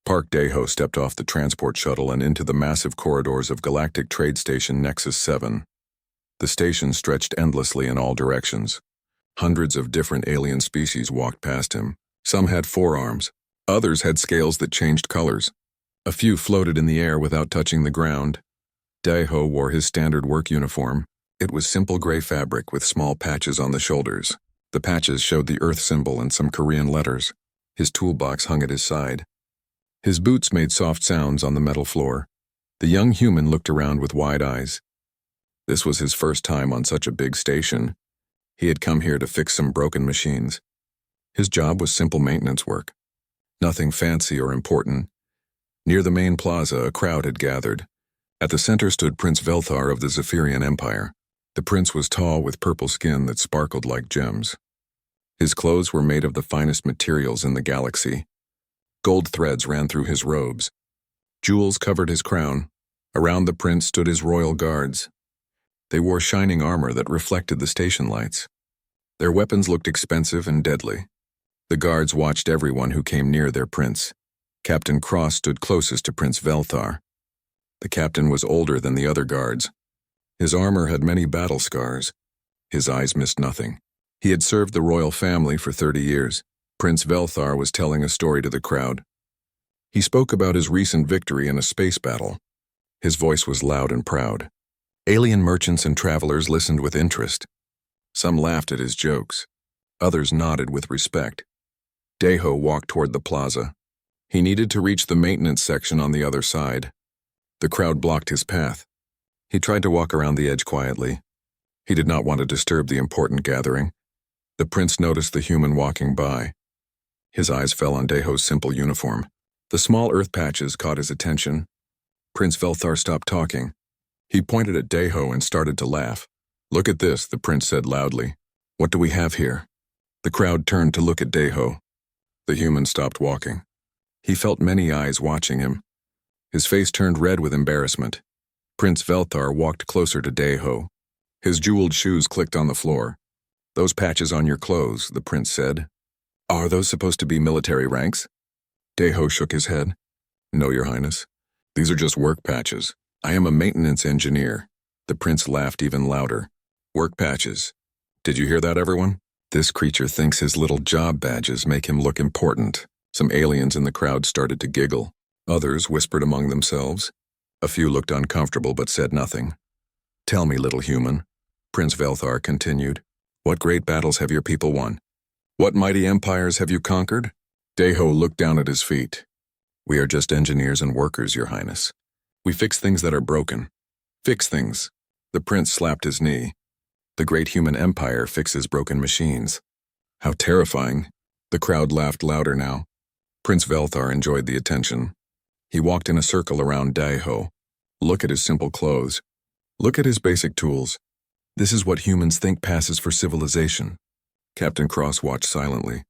Park Daeho stepped off the transport shuttle and into the massive corridors of Galactic Trade Station Nexus 7. The station stretched endlessly in all directions. Hundreds of different alien species walked past him. Some had forearms. Others had scales that changed colors. A few floated in the air without touching the ground. Daeho wore his standard work uniform. It was simple gray fabric with small patches on the shoulders. The patches showed the Earth symbol and some Korean letters. His toolbox hung at his side. His boots made soft sounds on the metal floor. The young human looked around with wide eyes. This was his first time on such a big station. He had come here to fix some broken machines. His job was simple maintenance work. Nothing fancy or important. Near the main plaza, a crowd had gathered. At the center stood Prince Velthar of the Zephyrian Empire. The prince was tall with purple skin that sparkled like gems. His clothes were made of the finest materials in the galaxy. Gold threads ran through his robes. Jewels covered his crown. Around the prince stood his royal guards. They wore shining armor that reflected the station lights. Their weapons looked expensive and deadly. The guards watched everyone who came near their prince. Captain Cross stood closest to Prince Velthar. The captain was older than the other guards. His armor had many battle scars. His eyes missed nothing. He had served the royal family for 30 years. Prince Velthar was telling a story to the crowd. He spoke about his recent victory in a space battle. His voice was loud and proud. Alien merchants and travelers listened with interest. Some laughed at his jokes. Others nodded with respect. Daeho walked toward the plaza. He needed to reach the maintenance section on the other side. The crowd blocked his path. He tried to walk around the edge quietly. He did not want to disturb the important gathering. The prince noticed the human walking by. His eyes fell on Daeho's simple uniform. The small earth patches caught his attention. Prince Velthar stopped talking. He pointed at Daeho and started to laugh. "Look at this," the prince said loudly. "What do we have here?" The crowd turned to look at Daeho. The human stopped walking. He felt many eyes watching him. His face turned red with embarrassment. Prince Velthar walked closer to Daeho. His jeweled shoes clicked on the floor. "Those patches on your clothes," the prince said. "Are those supposed to be military ranks?" Daeho shook his head. "No, Your Highness. These are just work patches. I am a maintenance engineer." The prince laughed even louder. "Work patches. Did you hear that, everyone? This creature thinks his little job badges make him look important." Some aliens in the crowd started to giggle. Others whispered among themselves. A few looked uncomfortable but said nothing. "Tell me, little human," Prince Velthar continued, "what great battles have your people won? What mighty empires have you conquered?" Daeho looked down at his feet. "We are just engineers and workers, Your Highness. We fix things that are broken. Fix things." The prince slapped his knee. "The great human empire fixes broken machines." "How terrifying." The crowd laughed louder now. Prince Velthar enjoyed the attention. He walked in a circle around Daeho. "Look at his simple clothes. Look at his basic tools. This is what humans think passes for civilization." Captain Cross watched silently.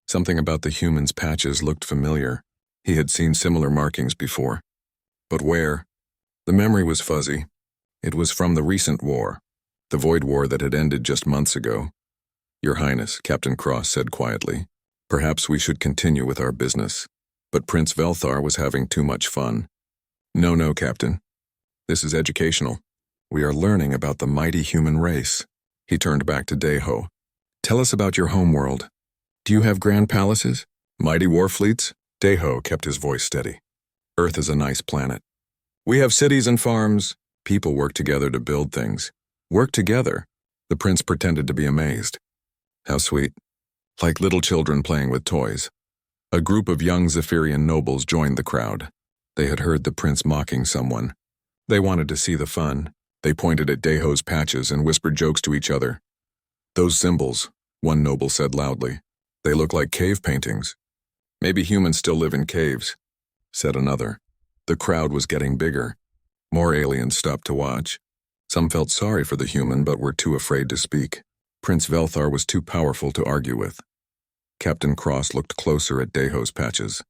Something about the human's patches looked familiar. He had seen similar markings before. But where? The memory was fuzzy. It was from the recent war, the Void War that had ended just months ago. "Your Highness," Captain Cross said quietly, "perhaps we should continue with our business." But Prince Velthar was having too much fun. No, Captain. This is educational. We are learning about the mighty human race." He turned back to Daeho. "Tell us about your homeworld. Do you have grand palaces? Mighty war fleets?" Daeho kept his voice steady. "Earth is a nice planet. We have cities and farms. People work together to build things." "Work together?" The prince pretended to be amazed. "How sweet. Like little children playing with toys." A group of young Zephyrian nobles joined the crowd. They had heard the prince mocking someone. They wanted to see the fun. They pointed at Daeho's patches and whispered jokes to each other. "Those symbols," one noble said loudly. "They look like cave paintings." "Maybe humans still live in caves," said another. The crowd was getting bigger. More aliens stopped to watch. Some felt sorry for the human but were too afraid to speak. Prince Velthar was too powerful to argue with. Captain Cross looked closer at Daeho's patches.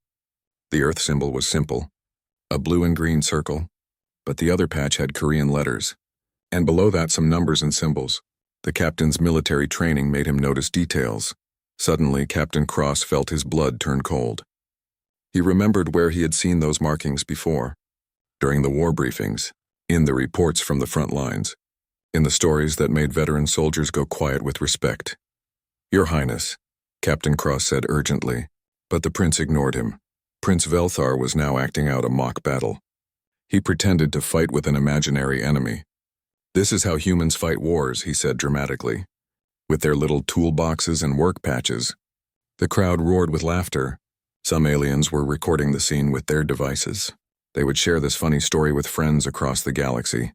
The Earth symbol was simple, a blue and green circle, but the other patch had Korean letters, and below that some numbers and symbols. The captain's military training made him notice details. Suddenly, Captain Cross felt his blood turn cold. He remembered where he had seen those markings before. During the war briefings, in the reports from the front lines, in the stories that made veteran soldiers go quiet with respect. "Your Highness," Captain Cross said urgently, but the prince ignored him. Prince Velthar was now acting out a mock battle. He pretended to fight with an imaginary enemy. "This is how humans fight wars," he said dramatically, with their little toolboxes and work patches. The crowd roared with laughter. Some aliens were recording the scene with their devices. They would share this funny story with friends across the galaxy.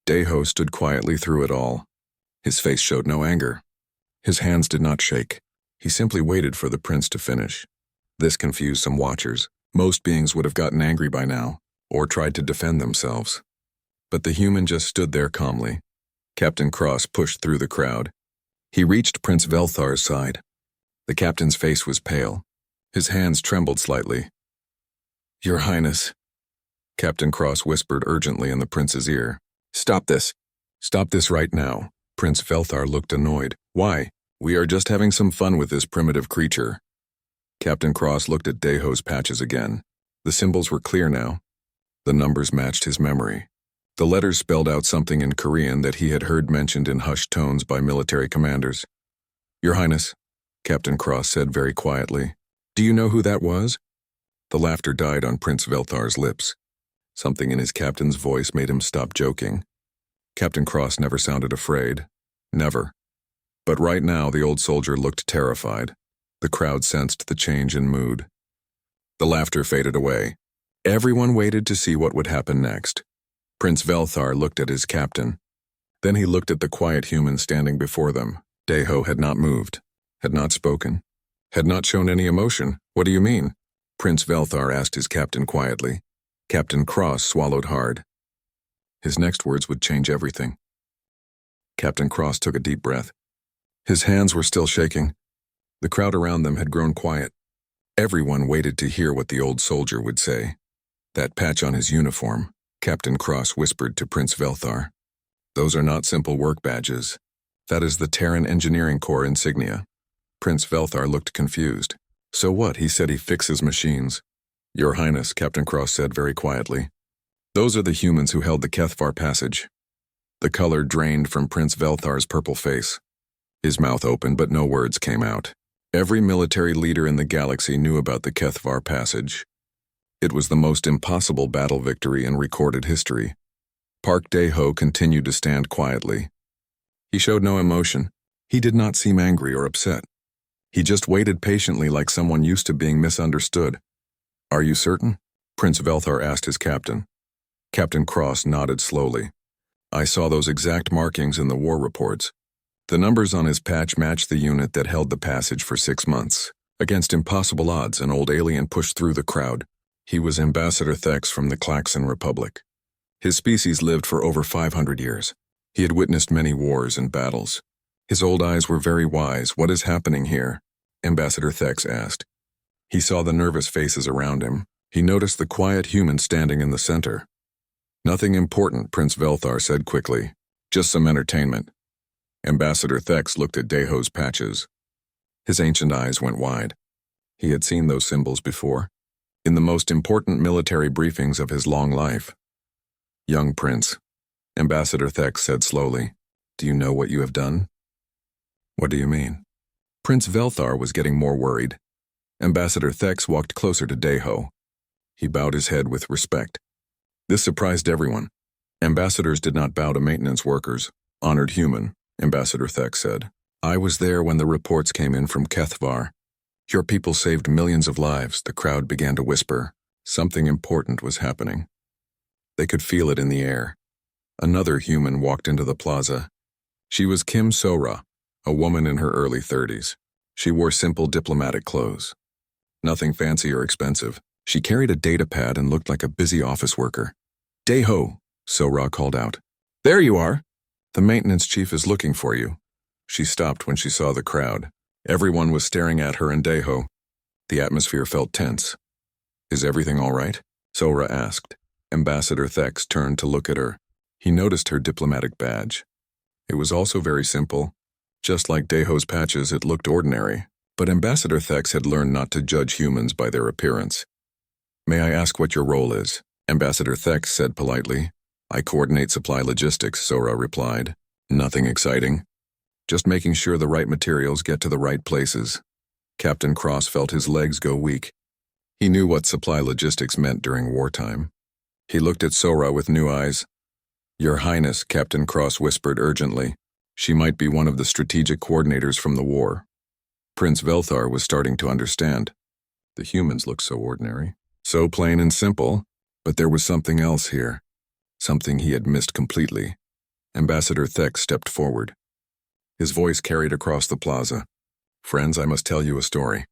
Deho stood quietly through it all. His face showed no anger. His hands did not shake. He simply waited for the prince to finish. This confused some watchers. Most beings would have gotten angry by now, or tried to defend themselves. But the human just stood there calmly. Captain Cross pushed through the crowd. He reached Prince Velthar's side. The captain's face was pale. His hands trembled slightly. "Your Highness," Captain Cross whispered urgently in the prince's ear. "Stop this. Stop this right now." Prince Velthar looked annoyed. "Why? We are just having some fun with this primitive creature." Captain Cross looked at Deho's patches again. The symbols were clear now. The numbers matched his memory. The letters spelled out something in Korean that he had heard mentioned in hushed tones by military commanders. "Your Highness," Captain Cross said very quietly, "do you know who that was?" The laughter died on Prince Velthar's lips. Something in his captain's voice made him stop joking. Captain Cross never sounded afraid. Never. But right now the old soldier looked terrified. The crowd sensed the change in mood. The laughter faded away. Everyone waited to see what would happen next. Prince Velthar looked at his captain. Then he looked at the quiet human standing before them. Deho had not moved, had not spoken, had not shown any emotion. "What do you mean?" Prince Velthar asked his captain quietly. Captain Cross swallowed hard. His next words would change everything. Captain Cross took a deep breath. His hands were still shaking. The crowd around them had grown quiet. Everyone waited to hear what the old soldier would say. "That patch on his uniform," Captain Cross whispered to Prince Velthar. "Those are not simple work badges. That is the Terran Engineering Corps insignia." Prince Velthar looked confused. "So what?" He said. "He fixes machines." "Your Highness," Captain Cross said very quietly. "Those are the humans who held the Kethvar passage." The color drained from Prince Velthar's purple face. His mouth opened, but no words came out. Every military leader in the galaxy knew about the Kethvar passage. It was the most impossible battle victory in recorded history. Park Deho continued to stand quietly. He showed no emotion. He did not seem angry or upset. He just waited patiently like someone used to being misunderstood. "Are you certain?" Prince Velthar asked his captain. Captain Cross nodded slowly. "I saw those exact markings in the war reports. The numbers on his patch matched the unit that held the passage for 6 months. Against impossible odds, an old alien pushed through the crowd. He was Ambassador Thex from the Klaxon Republic. His species lived for over 500 years. He had witnessed many wars and battles. His old eyes were very wise. "What is happening here?" Ambassador Thex asked. He saw the nervous faces around him. He noticed the quiet human standing in the center. "Nothing important," Prince Velthar said quickly. "Just some entertainment." Ambassador Thex looked at Deho's patches. His ancient eyes went wide. He had seen those symbols before, in the most important military briefings of his long life. "Young Prince," Ambassador Thex said slowly, "do you know what you have done?" "What do you mean?" Prince Velthar was getting more worried. Ambassador Thex walked closer to Deho. He bowed his head with respect. This surprised everyone. Ambassadors did not bow to maintenance workers. "Honored human," Ambassador Thex said. "I was there when the reports came in from Kethvar. Your people saved millions of lives." The crowd began to whisper. Something important was happening. They could feel it in the air. Another human walked into the plaza. She was Kim Sora, a woman in her early 30s. She wore simple diplomatic clothes. Nothing fancy or expensive. She carried a data pad and looked like a busy office worker. "Deho," Sora called out. "There you are. The maintenance chief is looking for you." She stopped when she saw the crowd. Everyone was staring at her and Deho. The atmosphere felt tense. "Is everything all right?" Sora asked. Ambassador Thex turned to look at her. He noticed her diplomatic badge. It was also very simple. Just like Deho's patches, it looked ordinary. But Ambassador Thex had learned not to judge humans by their appearance. May I ask what your role is? Ambassador Thex said politely. I coordinate supply logistics, Sora replied. Nothing exciting. Just making sure the right materials get to the right places. Captain Cross felt his legs go weak. He knew what supply logistics meant during wartime. He looked at Sora with new eyes. Your Highness, Captain Cross whispered urgently. She might be one of the strategic coordinators from the war. Prince Velthar was starting to understand. The humans looked so ordinary, so plain and simple, but there was something else here. Something he had missed completely. Ambassador Thex stepped forward. His voice carried across the plaza. Friends, I must tell you a story.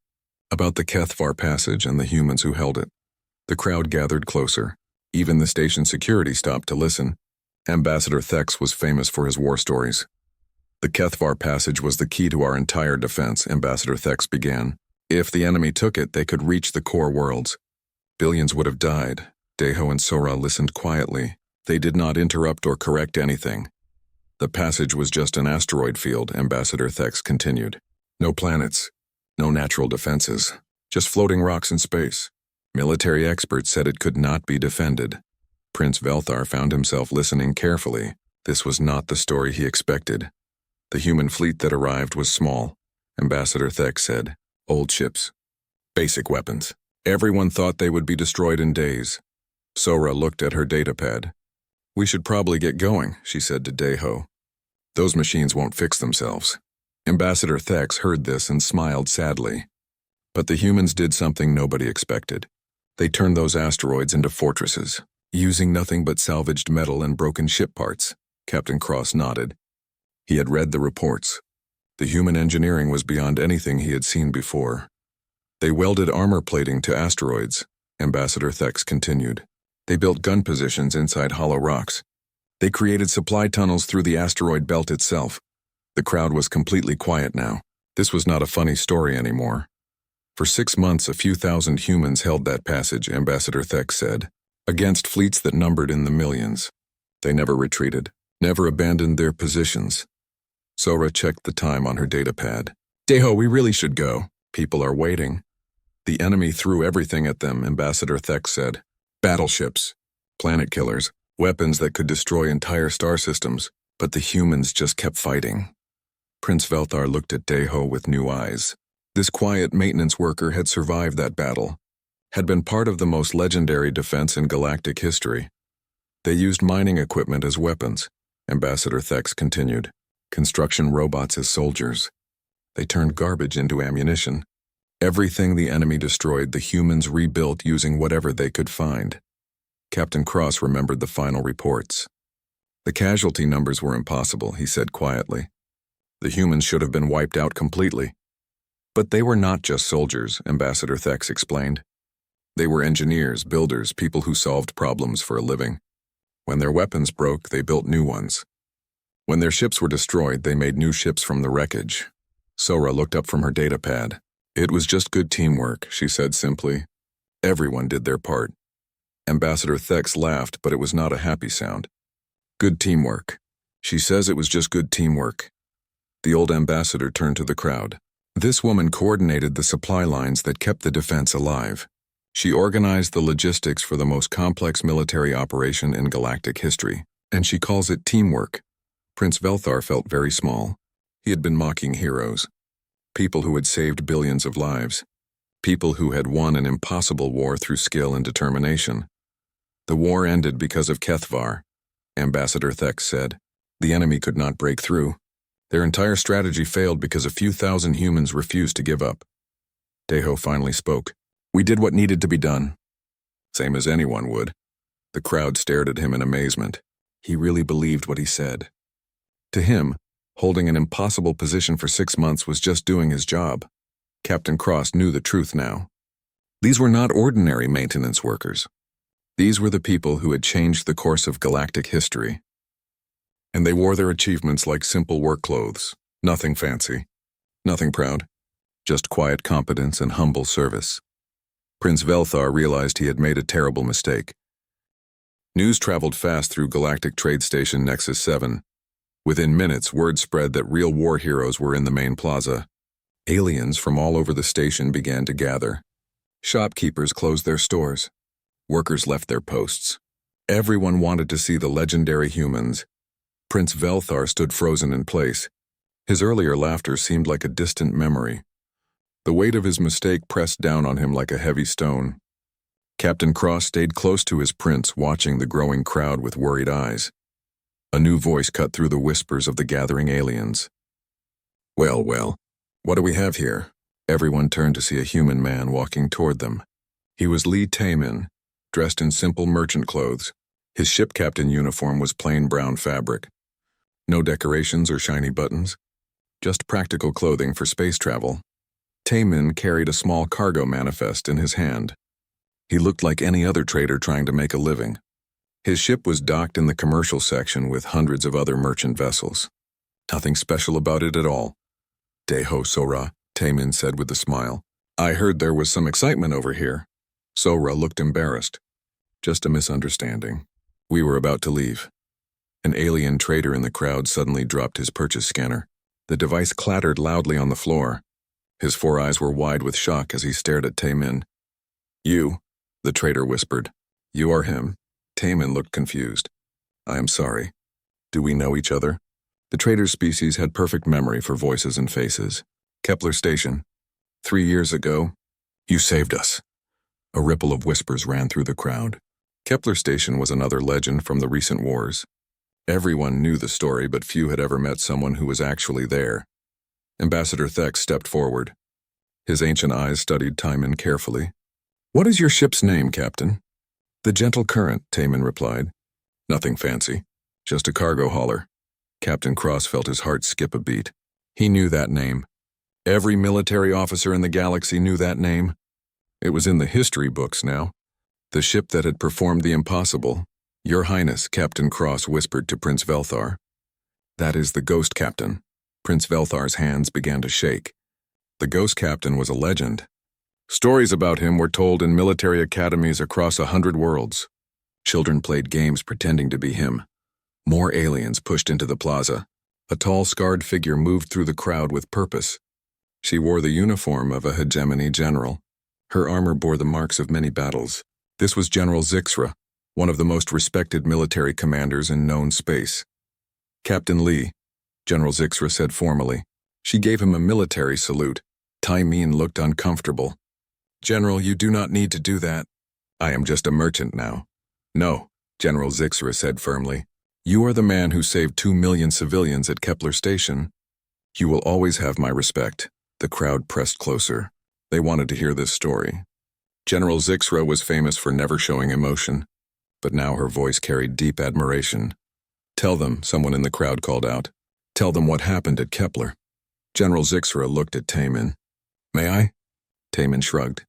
About the HFY passage and the humans who held it. The crowd gathered closer. Even the station security stopped to listen. Ambassador Thex was famous for his war stories. The HFY passage was the key to our entire defense, Ambassador Thex began. If the enemy took it, they could reach the core worlds. Billions would have died. Deho and Sora listened quietly. They did not interrupt or correct anything. The passage was just an asteroid field, Ambassador Thex continued. No planets, no natural defenses, just floating rocks in space. Military experts said it could not be defended. Prince Velthar found himself listening carefully. This was not the story he expected. The human fleet that arrived was small, Ambassador Thex said. Old ships. Basic weapons. Everyone thought they would be destroyed in days. Sora looked at her datapad. We should probably get going, she said to Deho. Those machines won't fix themselves. Ambassador Thex heard this and smiled sadly. But the humans did something nobody expected. They turned those asteroids into fortresses, using nothing but salvaged metal and broken ship parts. Captain Cross nodded. He had read the reports. The human engineering was beyond anything he had seen before. They welded armor plating to asteroids, Ambassador Thex continued. They built gun positions inside hollow rocks. They created supply tunnels through the asteroid belt itself. The crowd was completely quiet now. This was not a funny story anymore. For 6 months, a few thousand humans held that passage, Ambassador Thex said, against fleets that numbered in the millions. They never retreated, never abandoned their positions. Sora checked the time on her datapad. Deho, we really should go. People are waiting. The enemy threw everything at them, Ambassador Thex said. Battleships, planet killers, weapons that could destroy entire star systems, but the humans just kept fighting. Prince Velthar looked at Deho with new eyes. This quiet maintenance worker had survived that battle, had been part of the most legendary defense in galactic history. They used mining equipment as weapons, Ambassador Thex continued. Construction robots as soldiers. They turned garbage into ammunition. Everything the enemy destroyed, the humans rebuilt using whatever they could find. Captain Cross remembered the final reports. The casualty numbers were impossible, he said quietly. The humans should have been wiped out completely. But they were not just soldiers, Ambassador Thex explained. They were engineers, builders, people who solved problems for a living. When their weapons broke, they built new ones. When their ships were destroyed, they made new ships from the wreckage. Sora looked up from her datapad. It was just good teamwork, she said simply. Everyone did their part. Ambassador Thex laughed, but it was not a happy sound. Good teamwork. She says it was just good teamwork. The old ambassador turned to the crowd. This woman coordinated the supply lines that kept the defense alive. She organized the logistics for the most complex military operation in galactic history, and she calls it teamwork. Prince Velthar felt very small. He had been mocking heroes. People who had saved billions of lives. People who had won an impossible war through skill and determination. The war ended because of HFY, Ambassador Thex said. The enemy could not break through. Their entire strategy failed because a few thousand humans refused to give up. Deho finally spoke. We did what needed to be done. Same as anyone would. The crowd stared at him in amazement. He really believed what he said. To him, holding an impossible position for 6 months was just doing his job. Captain Cross knew the truth now. These were not ordinary maintenance workers. These were the people who had changed the course of galactic history. And they wore their achievements like simple work clothes. Nothing fancy. Nothing proud. Just quiet competence and humble service. Prince Velthar realized he had made a terrible mistake. News traveled fast through Galactic Trade Station Nexus 7. Within minutes, word spread that real war heroes were in the main plaza. Aliens from all over the station began to gather. Shopkeepers closed their stores. Workers left their posts. Everyone wanted to see the legendary humans. Prince Velthar stood frozen in place. His earlier laughter seemed like a distant memory. The weight of his mistake pressed down on him like a heavy stone. Captain Cross stayed close to his prince, watching the growing crowd with worried eyes. A new voice cut through the whispers of the gathering aliens. Well, what do we have here? Everyone turned to see a human man walking toward them. He was Lee Taemin, dressed in simple merchant clothes. His ship captain uniform was plain brown fabric. No decorations or shiny buttons, just practical clothing for space travel. Taemin carried a small cargo manifest in his hand. He looked like any other trader trying to make a living. His ship was docked in the commercial section with hundreds of other merchant vessels. Nothing special about it at all. Deho Sora, Taemin said with a smile. I heard there was some excitement over here. Sora looked embarrassed. Just a misunderstanding. We were about to leave. An alien trader in the crowd suddenly dropped his purchase scanner. The device clattered loudly on the floor. His 4 eyes were wide with shock as he stared at Taemin. You, the trader whispered. You are him. Taemin looked confused. I am sorry. Do we know each other? The trader's species had perfect memory for voices and faces. Kepler Station. 3 years ago, you saved us. A ripple of whispers ran through the crowd. Kepler Station was another legend from the recent wars. Everyone knew the story, but few had ever met someone who was actually there. Ambassador Thex stepped forward. His ancient eyes studied Taemin carefully. What is your ship's name, Captain? The Gentle Current, Taemin replied. Nothing fancy, just a cargo hauler. Captain Cross felt his heart skip a beat. He knew that name. Every military officer in the galaxy knew that name. It was in the history books now. The ship that had performed the impossible. Your Highness, Captain Cross whispered to Prince Velthar. That is the Ghost Captain. Prince Velthar's hands began to shake. The Ghost Captain was a legend. Stories about him were told in military academies across 100 worlds. Children played games pretending to be him. More aliens pushed into the plaza. A tall, scarred figure moved through the crowd with purpose. She wore the uniform of a hegemony general. Her armor bore the marks of many battles. This was General Zixra, one of the most respected military commanders in known space. Captain Lee, General Zixra said formally. She gave him a military salute. Taemin looked uncomfortable. General, you do not need to do that. I am just a merchant now. No, General Zixra said firmly. You are the man who saved 2 million civilians at Kepler Station. You will always have my respect. The crowd pressed closer. They wanted to hear this story. General Zixra was famous for never showing emotion, but now her voice carried deep admiration. Tell them, someone in the crowd called out. Tell them what happened at Kepler. General Zixra looked at Taemin. May I? Taemin shrugged.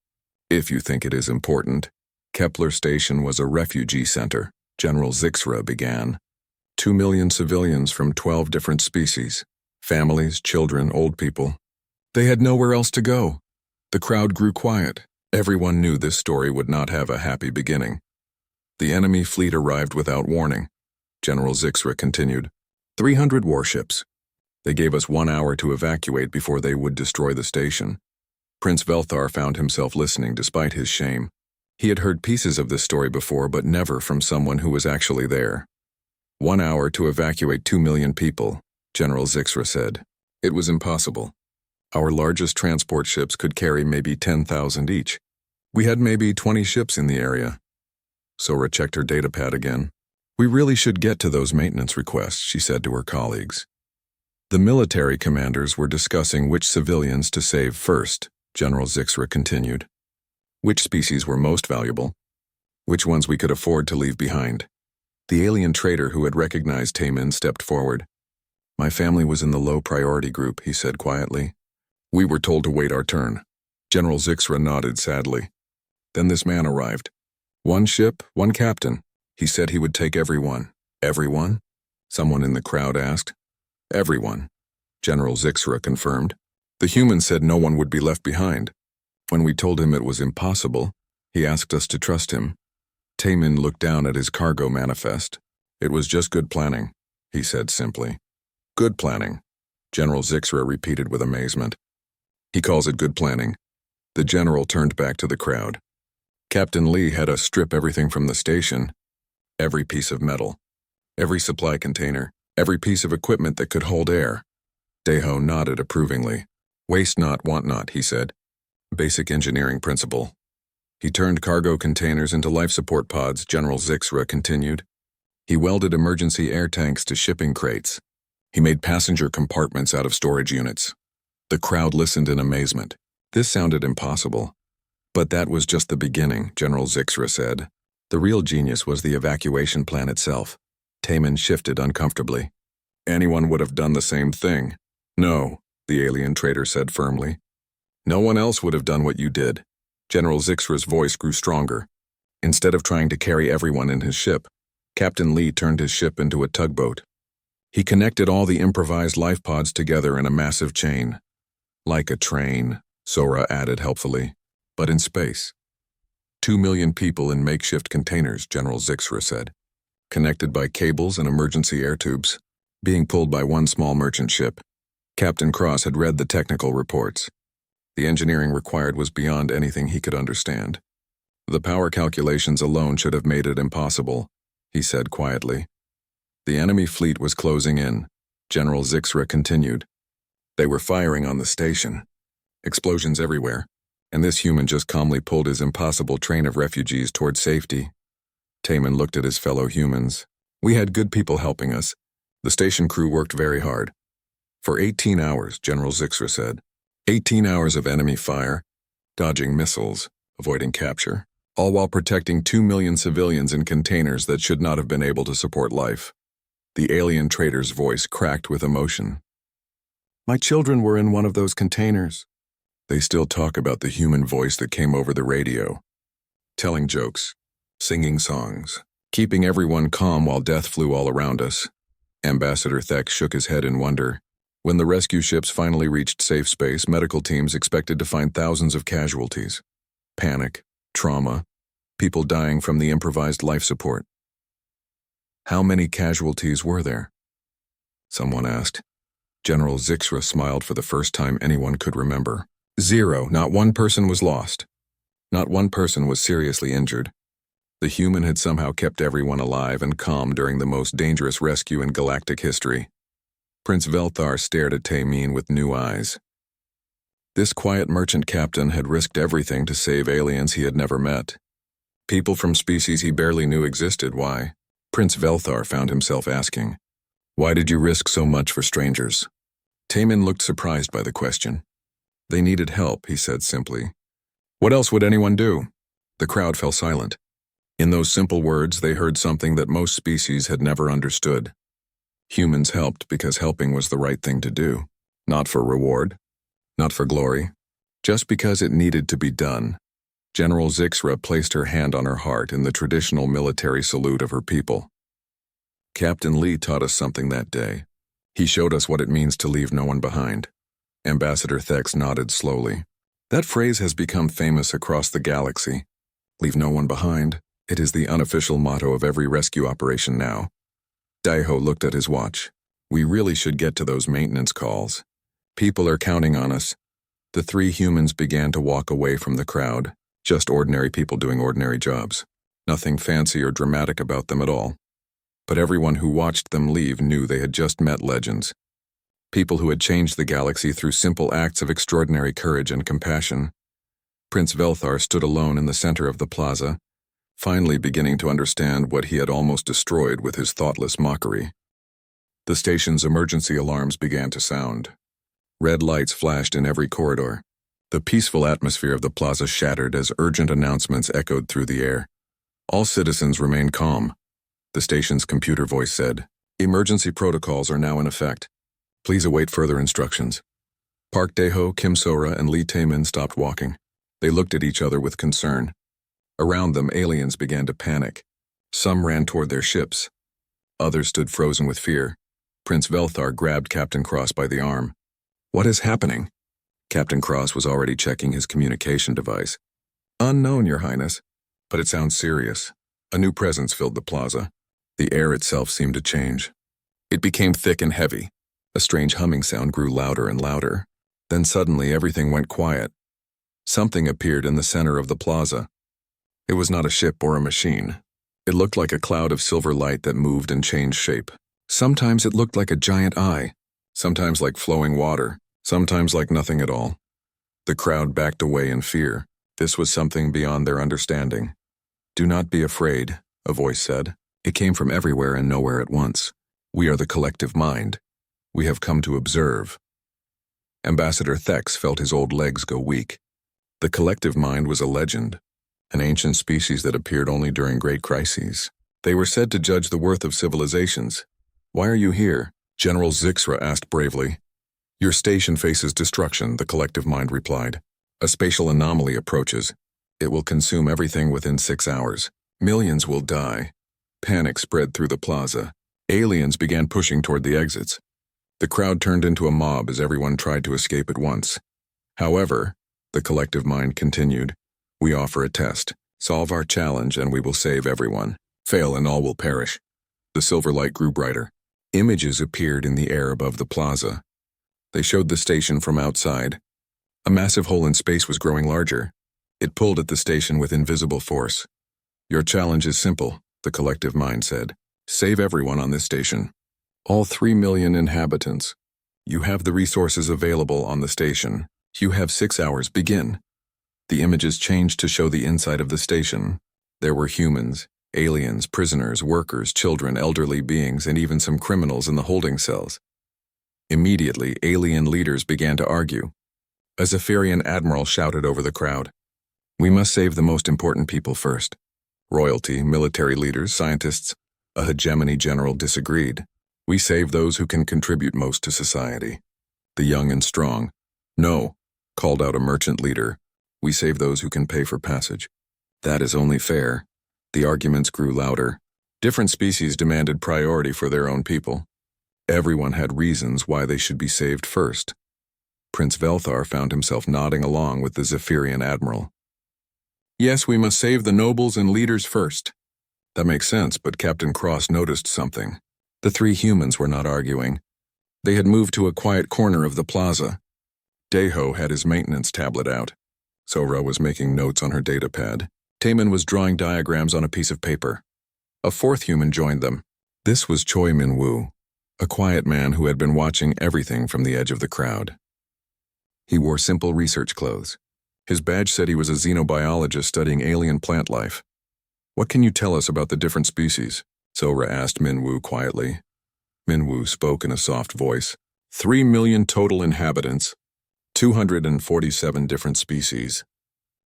If you think it is important. Kepler Station was a refugee center, General Zixra began. 2 million civilians from 12 different species. Families, children, old people. They had nowhere else to go. The crowd grew quiet. Everyone knew this story would not have a happy beginning. The enemy fleet arrived without warning. General Zixra continued. 300 warships. They gave us 1 hour to evacuate before they would destroy the station. Prince Velthar found himself listening despite his shame. He had heard pieces of this story before, but never from someone who was actually there. 1 hour to evacuate 2 million people, General Zixra said. It was impossible. Our largest transport ships could carry maybe 10,000 each. We had maybe 20 ships in the area. Sora checked her datapad again. We really should get to those maintenance requests, she said to her colleagues. The military commanders were discussing which civilians to save first, General Zixra continued. Which species were most valuable? Which ones we could afford to leave behind? The alien trader who had recognized Taemin stepped forward. My family was in the low priority group, he said quietly. We were told to wait our turn. General Zixra nodded sadly. Then this man arrived. 1 ship, 1 captain. He said he would take everyone. Everyone? Someone in the crowd asked. Everyone, General Zixra confirmed. The human said no one would be left behind. When we told him it was impossible, he asked us to trust him. Taemin looked down at his cargo manifest. It was just good planning, he said simply. Good planning, General Zixra repeated with amazement. He calls it good planning. The general turned back to the crowd. Captain Lee had us strip everything from the station. Every piece of metal, every supply container, every piece of equipment that could hold air. Daho nodded approvingly. Waste not, want not, he said. Basic engineering principle. He turned cargo containers into life support pods, General Zixra continued. He welded emergency air tanks to shipping crates. He made passenger compartments out of storage units. The crowd listened in amazement. This sounded impossible. But that was just the beginning, General Zixra said. The real genius was the evacuation plan itself. Taman shifted uncomfortably. Anyone would have done the same thing. No, the alien trader said firmly. No one else would have done what you did. General Zixra's voice grew stronger. Instead of trying to carry everyone in his ship, Captain Lee turned his ship into a tugboat. He connected all the improvised life pods together in a massive chain. Like a train, Sora added helpfully, but in space. 2 million people in makeshift containers, General Zixra said, connected by cables and emergency air tubes, being pulled by one small merchant ship. Captain Cross had read the technical reports. The engineering required was beyond anything he could understand. The power calculations alone should have made it impossible, he said quietly. The enemy fleet was closing in, General Zixra continued. They were firing on the station. Explosions everywhere, and this human just calmly pulled his impossible train of refugees toward safety. Taman looked at his fellow humans. We had good people helping us. The station crew worked very hard. For 18 hours, General Zixra said. 18 hours of enemy fire, dodging missiles, avoiding capture, all while protecting 2 million civilians in containers that should not have been able to support life. The alien trader's voice cracked with emotion. My children were in one of those containers. They still talk about the human voice that came over the radio, telling jokes, singing songs, keeping everyone calm while death flew all around us. Ambassador Thek shook his head in wonder. When the rescue ships finally reached safe space, medical teams expected to find thousands of casualties. Panic, trauma, people dying from the improvised life support. How many casualties were there? Someone asked. General Zixra smiled for the first time anyone could remember. 0, not one person was lost. Not one person was seriously injured. The human had somehow kept everyone alive and calm during the most dangerous rescue in galactic history. Prince Velthar stared at Tamin with new eyes. This quiet merchant captain had risked everything to save aliens he had never met. People from species he barely knew existed. Why? Prince Velthar found himself asking. Why did you risk so much for strangers? Tamin looked surprised by the question. They needed help, he said simply. What else would anyone do? The crowd fell silent. In those simple words, they heard something that most species had never understood. Humans helped because helping was the right thing to do. Not for reward, not for glory, just because it needed to be done. General Zixra placed her hand on her heart in the traditional military salute of her people. Captain Lee taught us something that day. He showed us what it means to leave no one behind. Ambassador Thex nodded slowly. That phrase has become famous across the galaxy. Leave no one behind. It is the unofficial motto of every rescue operation now. Daiho looked at his watch. We really should get to those maintenance calls. People are counting on us. The 3 humans began to walk away from the crowd. Just ordinary people doing ordinary jobs. Nothing fancy or dramatic about them at all. But everyone who watched them leave knew they had just met legends. People who had changed the galaxy through simple acts of extraordinary courage and compassion. Prince Velthar stood alone in the center of the plaza, finally beginning to understand what he had almost destroyed with his thoughtless mockery. The station's emergency alarms began to sound. Red lights flashed in every corridor. The peaceful atmosphere of the plaza shattered as urgent announcements echoed through the air. All citizens remained calm. The station's computer voice said, "Emergency protocols are now in effect. Please await further instructions." Park Daeho, Kim Sora, and Lee Taemin stopped walking. They looked at each other with concern. Around them, aliens began to panic. Some ran toward their ships. Others stood frozen with fear. Prince Velthar grabbed Captain Cross by the arm. What is happening? Captain Cross was already checking his communication device. Unknown, Your Highness. But it sounds serious. A new presence filled the plaza. The air itself seemed to change. It became thick and heavy. A strange humming sound grew louder and louder. Then suddenly everything went quiet. Something appeared in the center of the plaza. It was not a ship or a machine. It looked like a cloud of silver light that moved and changed shape. Sometimes it looked like a giant eye, sometimes like flowing water, sometimes like nothing at all. The crowd backed away in fear. This was something beyond their understanding. "Do not be afraid," a voice said. It came from everywhere and nowhere at once. "We are the collective mind. We have come to observe." Ambassador Thex felt his old legs go weak. The collective mind was a legend, an ancient species that appeared only during great crises. They were said to judge the worth of civilizations. "Why are you here?" General Zixra asked bravely. "Your station faces destruction," the collective mind replied. "A spatial anomaly approaches. It will consume everything within 6 hours. Millions will die." Panic spread through the plaza. Aliens began pushing toward the exits. The crowd turned into a mob as everyone tried to escape at once. "However," the collective mind continued, "we offer a test. Solve our challenge and we will save everyone. Fail and all will perish." The silver light grew brighter. Images appeared in the air above the plaza. They showed the station from outside. A massive hole in space was growing larger. It pulled at the station with invisible force. "Your challenge is simple," the collective mind said. "Save everyone on this station. All 3 million inhabitants. You have the resources available on the station. You have 6 hours. Begin." The images changed to show the inside of the station. There were humans, aliens, prisoners, workers, children, elderly beings, and even some criminals in the holding cells. Immediately, alien leaders began to argue. A Zephyrian admiral shouted over the crowd, "We must save the most important people first." Royalty, military leaders, scientists, a hegemony general disagreed. "We save those who can contribute most to society." The young and strong. "No," called out a merchant leader. "We save those who can pay for passage." "That is only fair." The arguments grew louder. Different species demanded priority for their own people. Everyone had reasons why they should be saved first. Prince Velthar found himself nodding along with the Zephyrian admiral. "Yes, we must save the nobles and leaders first." That makes sense, but Captain Cross noticed something. The 3 humans were not arguing. They had moved to a quiet corner of the plaza. Deho had his maintenance tablet out. Sora was making notes on her datapad. Taemin was drawing diagrams on a piece of paper. A 4th human joined them. This was Choi Min-woo, a quiet man who had been watching everything from the edge of the crowd. He wore simple research clothes. His badge said he was a xenobiologist studying alien plant life. "What can you tell us about the different species?" Sora asked Min-woo quietly. Min-woo spoke in a soft voice. 3 million total inhabitants, 247 different species.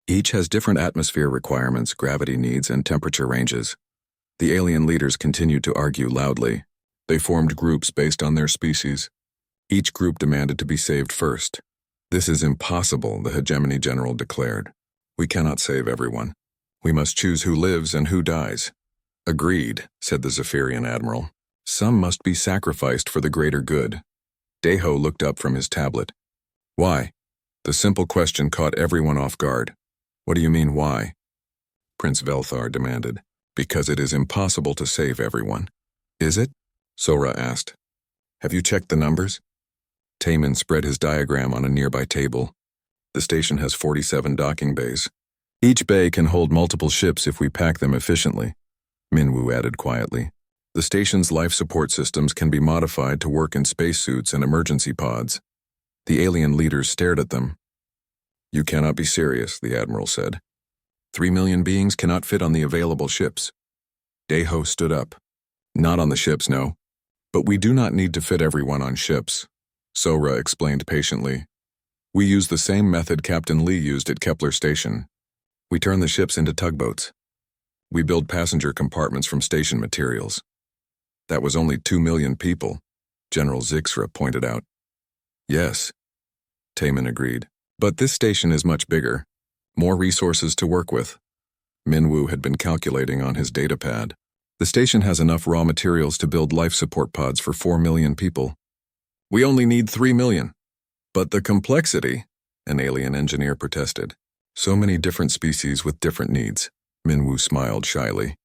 Each has different atmosphere requirements, gravity needs, and temperature ranges. The alien leaders continued to argue loudly. They formed groups based on their species. Each group demanded to be saved first. "This is impossible," the hegemony general declared. "We cannot save everyone. We must choose who lives and who dies." "Agreed," said the Zephyrian admiral. "Some must be sacrificed for the greater good." Deho looked up from his tablet. "Why?" The simple question caught everyone off guard. "What do you mean, why?" Prince Velthar demanded. "Because it is impossible to save everyone." "Is it?" Sora asked. "Have you checked the numbers?" Taemin spread his diagram on a nearby table. "The station has 47 docking bays. Each bay can hold multiple ships if we pack them efficiently," Min-woo added quietly. "The station's life support systems can be modified to work in spacesuits and emergency pods." The alien leaders stared at them. "You cannot be serious," the admiral said. 3 million beings cannot fit on the available ships." Deho stood up. "Not on the ships, no. But we do not need to fit everyone on ships," Sora explained patiently. "We use the same method Captain Lee used at Kepler Station. We turn the ships into tugboats. We build passenger compartments from station materials." "That was only 2 million people," General Zixra pointed out. "Yes," Taemin agreed. "But this station is much bigger. More resources to work with." Min-woo had been calculating on his datapad. "The station has enough raw materials to build life support pods for 4 million people. We only need 3 million. "But the complexity," an alien engineer protested. "So many different species with different needs." Min-woo smiled shyly.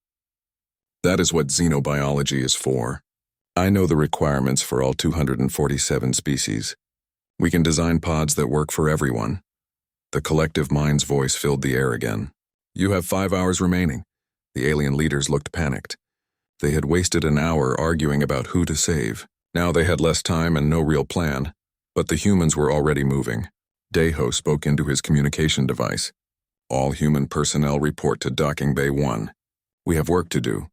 "That is what xenobiology is for. I know the requirements for all 247 species. We can design pods that work for everyone." The collective mind's voice filled the air again. You have 5 hours remaining. The alien leaders looked panicked. They had wasted an hour arguing about who to save. Now they had less time and no real plan. But the humans were already moving. Deho spoke into his communication device. All human personnel report to Docking Bay 1. We have work to do.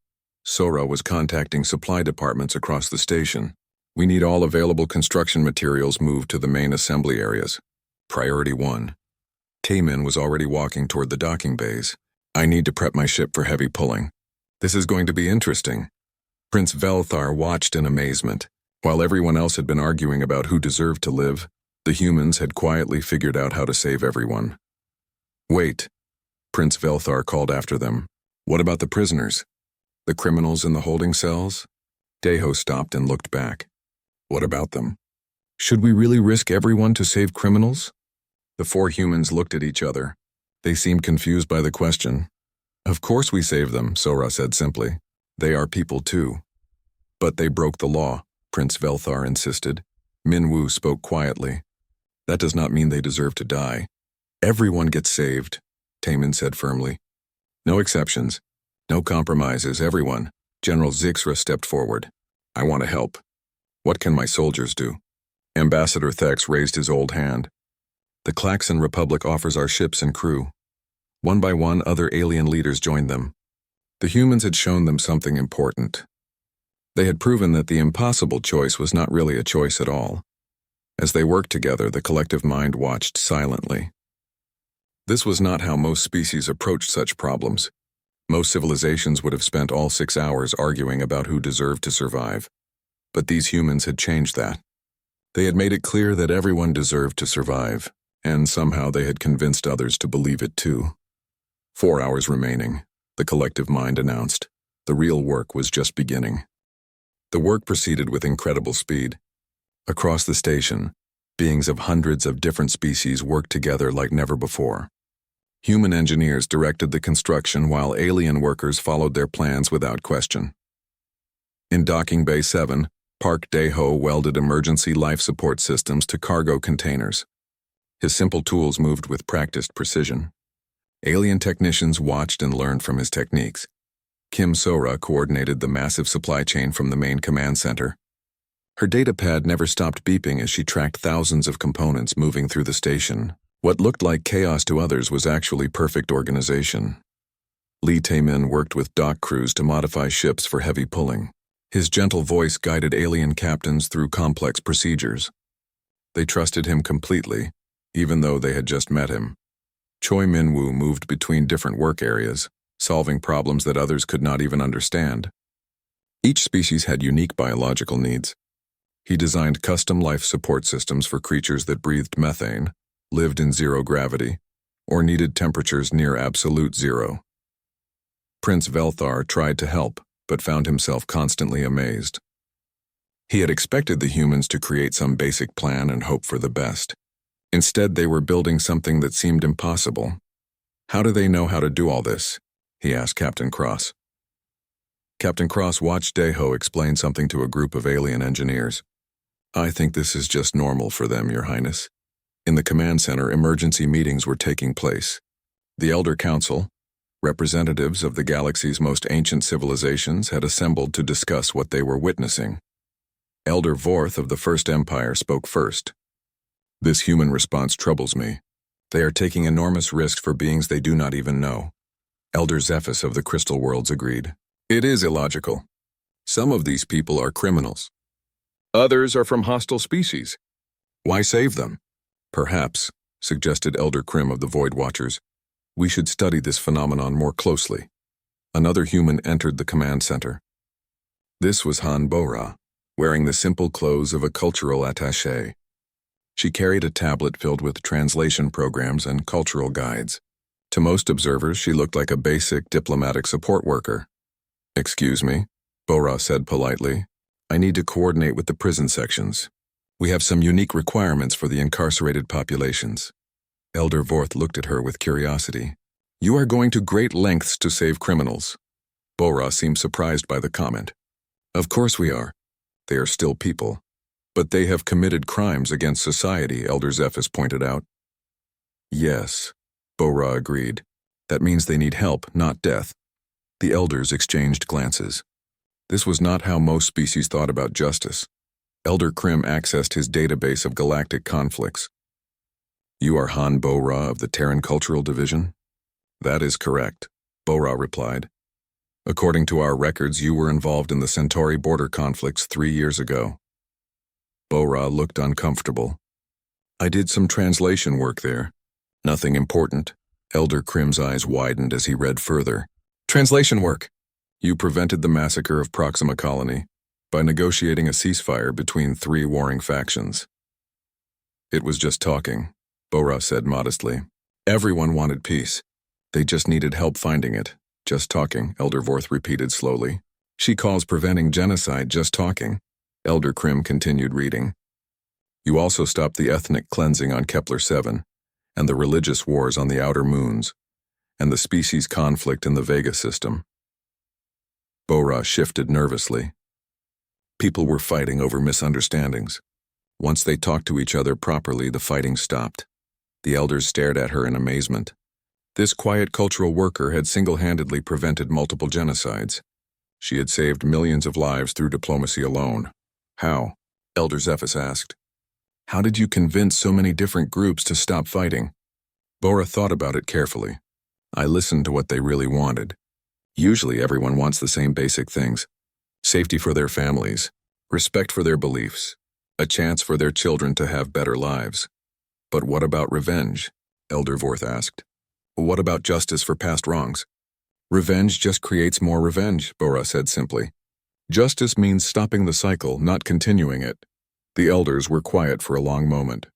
Sora was contacting supply departments across the station. We need all available construction materials moved to the main assembly areas. Priority 1. Taemin was already walking toward the docking bays. I need to prep my ship for heavy pulling. This is going to be interesting. Prince Velthar watched in amazement. While everyone else had been arguing about who deserved to live, the humans had quietly figured out how to save everyone. Wait, Prince Velthar called after them. What about the prisoners? The criminals in the holding cells? Deho stopped and looked back. What about them? Should we really risk everyone to save criminals? The 4 humans looked at each other. They seemed confused by the question. Of course we save them, Sora said simply. They are people too. But they broke the law, Prince Velthar insisted. Minwu spoke quietly. That does not mean they deserve to die. Everyone gets saved, Taemin said firmly. No exceptions. No compromises, everyone. General Zixra stepped forward. I want to help. What can my soldiers do? Ambassador Thex raised his old hand. The Klaxon Republic offers our ships and crew. One by one, other alien leaders joined them. The humans had shown them something important. They had proven that the impossible choice was not really a choice at all. As they worked together, the collective mind watched silently. This was not how most species approached such problems. Most civilizations would have spent all 6 hours arguing about who deserved to survive. But these humans had changed that. They had made it clear that everyone deserved to survive, and somehow they had convinced others to believe it too. 4 hours remaining, the collective mind announced. The real work was just beginning. The work proceeded with incredible speed. Across the station, beings of hundreds of different species worked together like never before. Human engineers directed the construction while alien workers followed their plans without question. In Docking Bay 7, Park Dae-ho welded emergency life support systems to cargo containers. His simple tools moved with practiced precision. Alien technicians watched and learned from his techniques. Kim Sora coordinated the massive supply chain from the main command center. Her datapad never stopped beeping as she tracked thousands of components moving through the station. What looked like chaos to others was actually perfect organization. Lee Taemin worked with dock crews to modify ships for heavy pulling. His gentle voice guided alien captains through complex procedures. They trusted him completely, even though they had just met him. Choi Minwoo moved between different work areas, solving problems that others could not even understand. Each species had unique biological needs. He designed custom life support systems for creatures that breathed methane, lived in zero gravity, or needed temperatures near absolute zero. Prince Velthar tried to help, but found himself constantly amazed. He had expected the humans to create some basic plan and hope for the best. Instead, they were building something that seemed impossible. How do they know how to do all this? He asked Captain Cross. Captain Cross watched Dae-ho explain something to a group of alien engineers. I think this is just normal for them, Your Highness. In the command center, emergency meetings were taking place. The Elder Council, representatives of the galaxy's most ancient civilizations, had assembled to discuss what they were witnessing. Elder Vorth of the First Empire spoke first. This human response troubles me. They are taking enormous risks for beings they do not even know. Elder Zephys of the Crystal Worlds agreed. It is illogical. Some of these people are criminals. Others are from hostile species. Why save them? Perhaps, suggested Elder Krim of the Void Watchers, we should study this phenomenon more closely. Another human entered the command center. This was Han Bora, wearing the simple clothes of a cultural attaché. She carried a tablet filled with translation programs and cultural guides. To most observers, she looked like a basic diplomatic support worker. Excuse me, Bora said politely. I need to coordinate with the prison sections. We have some unique requirements for the incarcerated populations. Elder Vorth looked at her with curiosity. You are going to great lengths to save criminals. Bora seemed surprised by the comment. Of course we are. They are still people. But they have committed crimes against society, Elder Zephys pointed out. Yes, Bora agreed. That means they need help, not death. The elders exchanged glances. This was not how most species thought about justice. Elder Krim accessed his database of galactic conflicts. You are Han Bo-Ra of the Terran Cultural Division? That is correct, Bo-Ra replied. According to our records, you were involved in the Centauri border conflicts 3 years ago. Bo-Ra looked uncomfortable. I did some translation work there. Nothing important. Elder Krim's eyes widened as he read further. Translation work. You prevented the massacre of Proxima Colony by negotiating a ceasefire between 3 warring factions. It was just talking, Bo-Ra said modestly. Everyone wanted peace. They just needed help finding it. Just talking, Elder Vorth repeated slowly. She calls preventing genocide just talking. Elder Krim continued reading. You also stopped the ethnic cleansing on Kepler-7, and the religious wars on the outer moons, and the species conflict in the Vega system. Bo-Ra shifted nervously. People were fighting over misunderstandings. Once they talked to each other properly, the fighting stopped. The elders stared at her in amazement. This quiet cultural worker had single-handedly prevented multiple genocides. She had saved millions of lives through diplomacy alone. How? Elder Zephys asked. How did you convince so many different groups to stop fighting? Bo-Ra thought about it carefully. I listened to what they really wanted. Usually everyone wants the same basic things. Safety for their families, respect for their beliefs, a chance for their children to have better lives. But what about revenge? Elder Vorth asked. What about justice for past wrongs? Revenge just creates more revenge, Bo-Ra said simply. Justice means stopping the cycle, not continuing it. The elders were quiet for a long moment.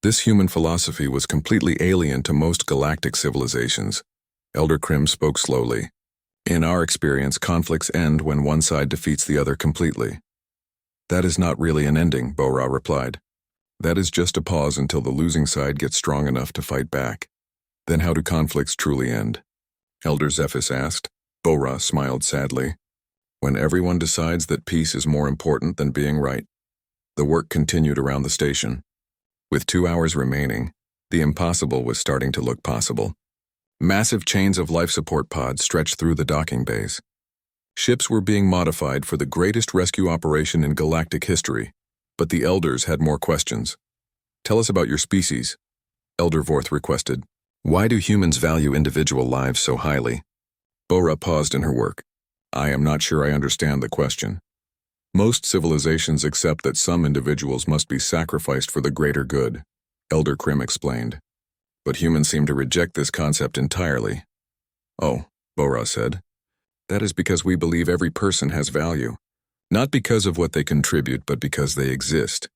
This human philosophy was completely alien to most galactic civilizations. Elder Krim spoke slowly. In our experience, conflicts end when one side defeats the other completely. That is not really an ending, Bo-Ra replied. That is just a pause until the losing side gets strong enough to fight back. Then how do conflicts truly end? Elder Zephys asked. Bo-Ra smiled sadly. When everyone decides that peace is more important than being right. The work continued around the station. With 2 hours remaining, the impossible was starting to look possible. Massive chains of life support pods stretched through the docking bays. Ships were being modified for the greatest rescue operation in galactic history, but the elders had more questions. Tell us about your species, Elder Vorth requested. Why do humans value individual lives so highly? Bo-Ra paused in her work. I am not sure I understand the question. Most civilizations accept that some individuals must be sacrificed for the greater good, Elder Krim explained. But humans seem to reject this concept entirely. Oh, Bo-Ra said. That is because we believe every person has value. Not because of what they contribute, but because they exist.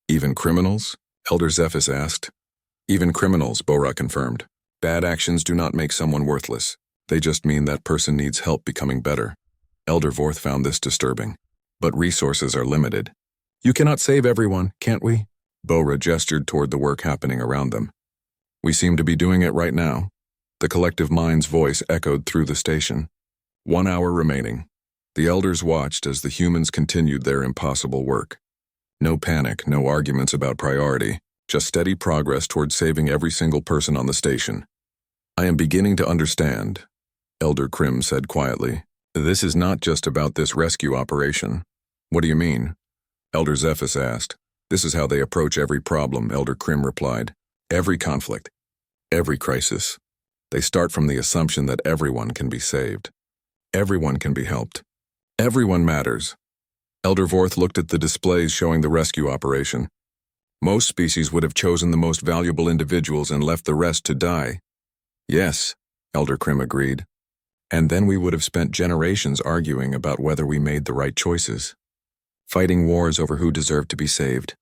Even criminals? Elder Zephys asked. Even criminals, Bo-Ra confirmed. Bad actions do not make someone worthless. They just mean that person needs help becoming better. Elder Vorth found this disturbing. But resources are limited. You cannot save everyone, can't we? Bo-Ra gestured toward the work happening around them. We seem to be doing it right now. The collective mind's voice echoed through the station. 1 hour remaining. The elders watched as the humans continued their impossible work. No panic, no arguments about priority, just steady progress toward saving every single person on the station. I am beginning to understand, Elder Krim said quietly. This is not just about this rescue operation. What do you mean? Elder Zephys asked. This is how they approach every problem, Elder Krim replied. Every conflict, every crisis. They start from the assumption that everyone can be saved. Everyone can be helped. Everyone matters. Elder Vorth looked at the displays showing the rescue operation. Most species would have chosen the most valuable individuals and left the rest to die. Yes, Elder Krim agreed. And then we would have spent generations arguing about whether we made the right choices, fighting wars over who deserved to be saved.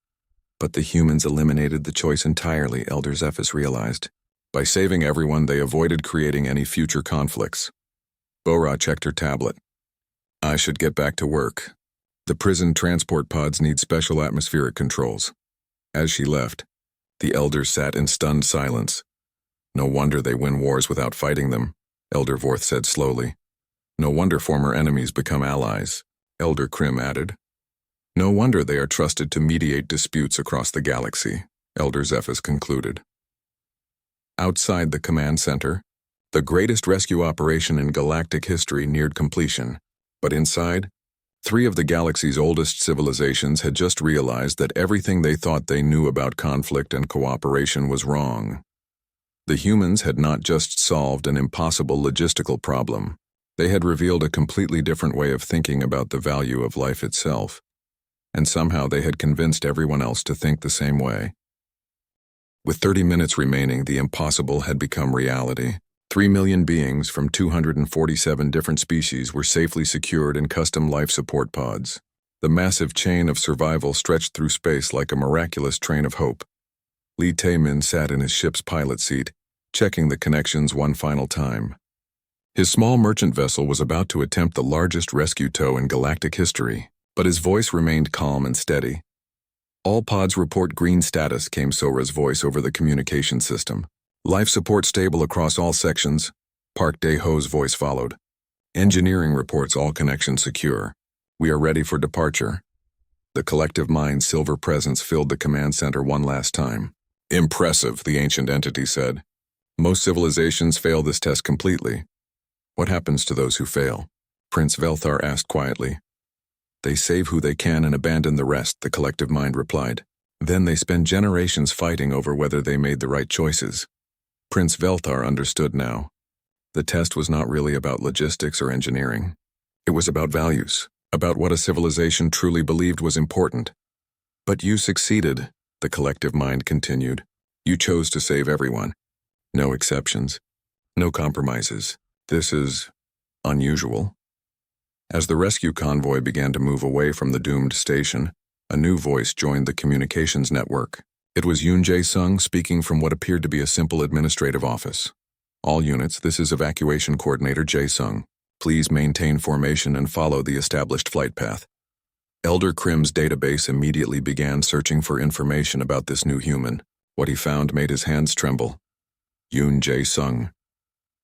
But the humans eliminated the choice entirely, Elder Zephys realized. By saving everyone, they avoided creating any future conflicts. Bo-Ra checked her tablet. I should get back to work. The prison transport pods need special atmospheric controls. As she left, the elders sat in stunned silence. No wonder they win wars without fighting them, Elder Vorth said slowly. No wonder former enemies become allies, Elder Krim added. No wonder they are trusted to mediate disputes across the galaxy, Elder Zephys concluded. Outside the command center, The greatest rescue operation in galactic history neared completion. But inside, 3 of the galaxy's oldest civilizations had just realized that everything they thought they knew about conflict and cooperation was wrong. The humans had not just solved an impossible logistical problem. They had revealed a completely different way of thinking about the value of life itself. And somehow they had convinced everyone else to think the same way. With 30 minutes remaining, the impossible had become reality. 3 million beings from 247 different species were safely secured in custom life support pods. The massive chain of survival stretched through space like a miraculous train of hope. Lee Tae-min sat in his ship's pilot seat, checking the connections one final time. His small merchant vessel was about to attempt the largest rescue tow in galactic history, but his voice remained calm and steady. "All pods report green status," came Sora's voice over the communication system. "Life support stable across all sections," Park Dae-ho's voice followed. "Engineering reports all connections secure. We are ready for departure." The collective mind's silver presence filled the command center one last time. "Impressive," the ancient entity said. "Most civilizations fail this test completely." "What happens to those who fail?" Prince Velthar asked quietly. "They save who they can and abandon the rest," the collective mind replied. "Then they spend generations fighting over whether they made the right choices." Prince Velthar understood now. The test was not really about logistics or engineering. It was about values, about what a civilization truly believed was important. "But you succeeded," the collective mind continued. "You chose to save everyone. No exceptions. No compromises. This is unusual." As the rescue convoy began to move away from the doomed station, a new voice joined the communications network. It was Yoon Jae-sung speaking from what appeared to be a simple administrative office. "All units, this is Evacuation Coordinator Jae-sung. Please maintain formation and follow the established flight path." Elder Krim's database immediately began searching for information about this new human. What he found made his hands tremble. Yoon Jae-sung.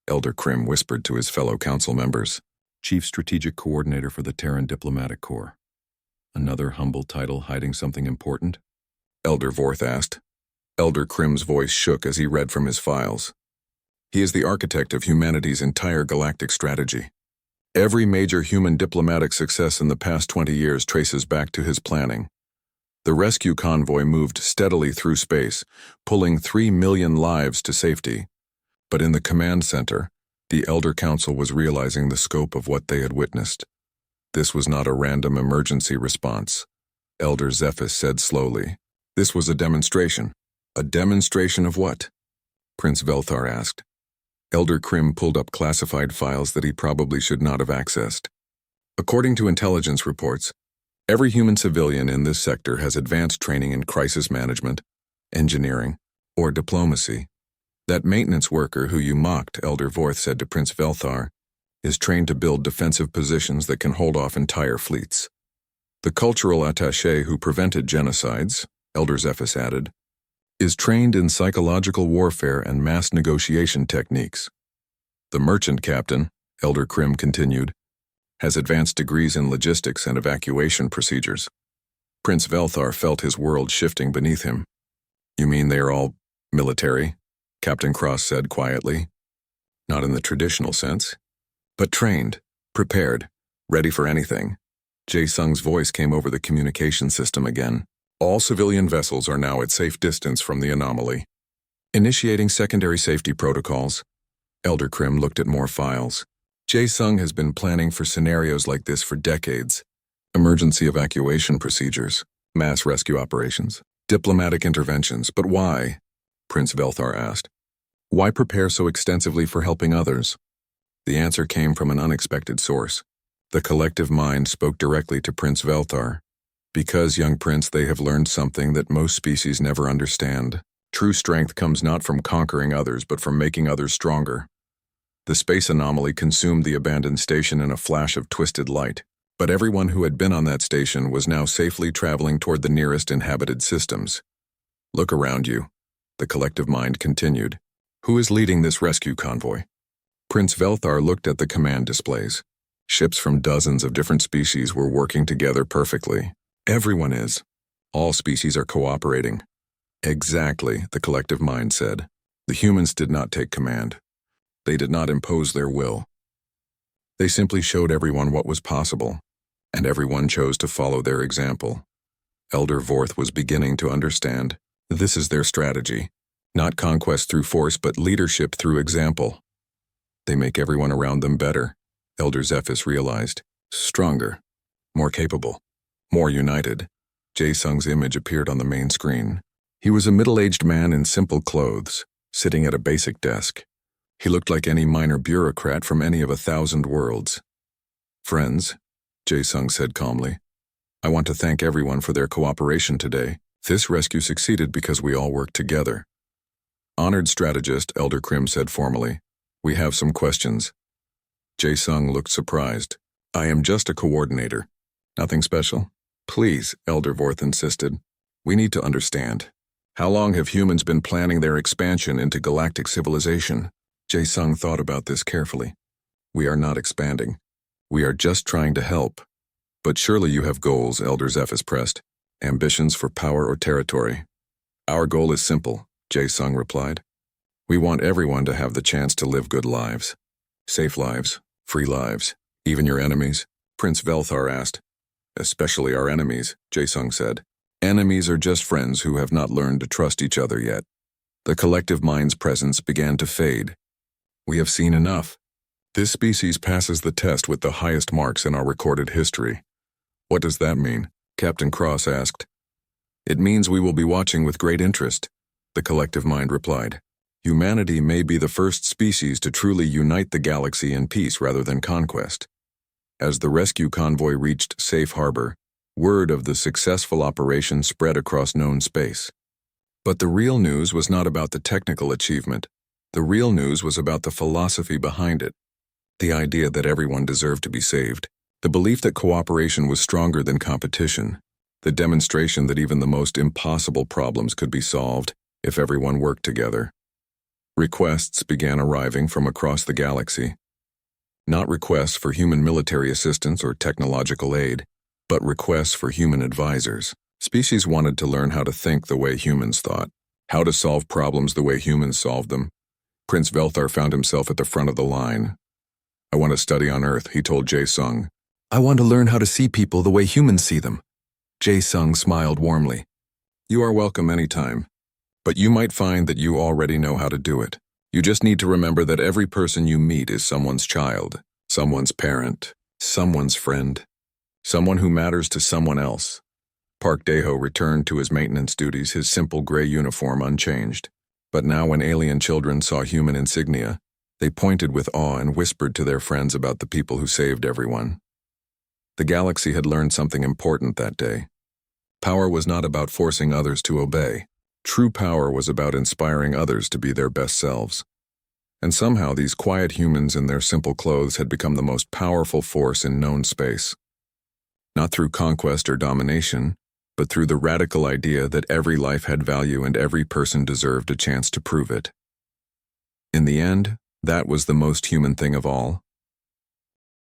Elder Krim whispered to his fellow council members. Chief Strategic Coordinator for the Terran Diplomatic Corps. Another humble title hiding something important? Elder Vorth asked. Elder Krim's voice shook as he read from his files. He is the architect of humanity's entire galactic strategy. Every major human diplomatic success in the past 20 years traces back to his planning. The rescue convoy moved steadily through space, pulling 3 million lives to safety. But in the command center, the Elder Council was realizing the scope of what they had witnessed. This was not a random emergency response. Elder Zephys said slowly. This was a demonstration. A demonstration of what? Prince Velthar asked. Elder Krim pulled up classified files that he probably should not have accessed. According to intelligence reports, every human civilian in this sector has advanced training in crisis management, engineering, or diplomacy. That maintenance worker who you mocked, Elder Vorth said to Prince Velthar, is trained to build defensive positions that can hold off entire fleets. The cultural attaché who prevented genocides, Elder Zephys added, is trained in psychological warfare and mass negotiation techniques. The merchant captain, Elder Krim continued, has advanced degrees in logistics and evacuation procedures. Prince Velthar felt his world shifting beneath him. You mean they are all military? Captain Cross said quietly. Not in the traditional sense, but trained, prepared, ready for anything. Jae-sung's voice came over the communication system again. All civilian vessels are now at safe distance from the anomaly. Initiating secondary safety protocols. Elder Krim looked at more files. Jae-sung has been planning for scenarios like this for decades. Emergency evacuation procedures, mass rescue operations, diplomatic interventions. But why? Prince Velthar asked. Why prepare so extensively for helping others? The answer came from an unexpected source. The collective mind spoke directly to Prince Velthar. Because, young prince, they have learned something that most species never understand. True strength comes not from conquering others, but from making others stronger. The space anomaly consumed the abandoned station in a flash of twisted light, but everyone who had been on that station was now safely traveling toward the nearest inhabited systems. Look around you, the collective mind continued. Who is leading this rescue convoy? Prince Velthar looked at the command displays. Ships from dozens of different species were working together perfectly. Everyone is. All species are cooperating. Exactly, the collective mind said. The humans did not take command. They did not impose their will. They simply showed everyone what was possible, and everyone chose to follow their example. Elder Vorth was beginning to understand. This is their strategy. Not conquest through force, but leadership through example. They make everyone around them better, Elder Zephys realized. Stronger, more capable, more united. Jae-sung's image appeared on the main screen. He was a middle-aged man in simple clothes, sitting at a basic desk. He looked like any minor bureaucrat from any of 1,000 worlds. "Friends," Jae-sung said calmly, "I want to thank everyone for their cooperation today. This rescue succeeded because we all worked together." "Honored strategist," Elder Krim said formally, "we have some questions." Jae-sung looked surprised. "I am just a coordinator. Nothing special?" "Please," Elder Vorth insisted. "We need to understand. How long have humans been planning their expansion into galactic civilization?" Jae-sung thought about this carefully. "We are not expanding. We are just trying to help." "But surely you have goals," Elder Zephys pressed. "Ambitions for power or territory." "Our goal is simple," Jae-sung replied. "We want everyone to have the chance to live good lives. Safe lives, free lives, even your enemies?" Prince Velthar asked. "Especially our enemies," Jae-sung said. "Enemies are just friends who have not learned to trust each other yet." The collective mind's presence began to fade. "We have seen enough. This species passes the test with the highest marks in our recorded history." "What does that mean?" Captain Cross asked. "It means we will be watching with great interest," the collective mind replied. "Humanity may be the first species to truly unite the galaxy in peace rather than conquest." As the rescue convoy reached safe harbor, word of the successful operation spread across known space. But the real news was not about the technical achievement. The real news was about the philosophy behind it. The idea that everyone deserved to be saved. The belief that cooperation was stronger than competition. The demonstration that even the most impossible problems could be solved if everyone worked together. Requests began arriving from across the galaxy. Not requests for human military assistance or technological aid, but requests for human advisors. Species wanted to learn how to think the way humans thought, how to solve problems the way humans solved them. Prince Velthar found himself at the front of the line. "I want to study on Earth," he told Jae-sung. "I want to learn how to see people the way humans see them." Jae-sung smiled warmly. "You are welcome anytime. But you might find that you already know how to do it. You just need to remember that every person you meet is someone's child, someone's parent, someone's friend, someone who matters to someone else." Park Daeho returned to his maintenance duties, his simple gray uniform unchanged. But now when alien children saw human insignia, they pointed with awe and whispered to their friends about the people who saved everyone. The galaxy had learned something important that day. Power was not about forcing others to obey. True power was about inspiring others to be their best selves. And somehow these quiet humans in their simple clothes had become the most powerful force in known space. Not through conquest or domination, but through the radical idea that every life had value and every person deserved a chance to prove it. In the end, that was the most human thing of all.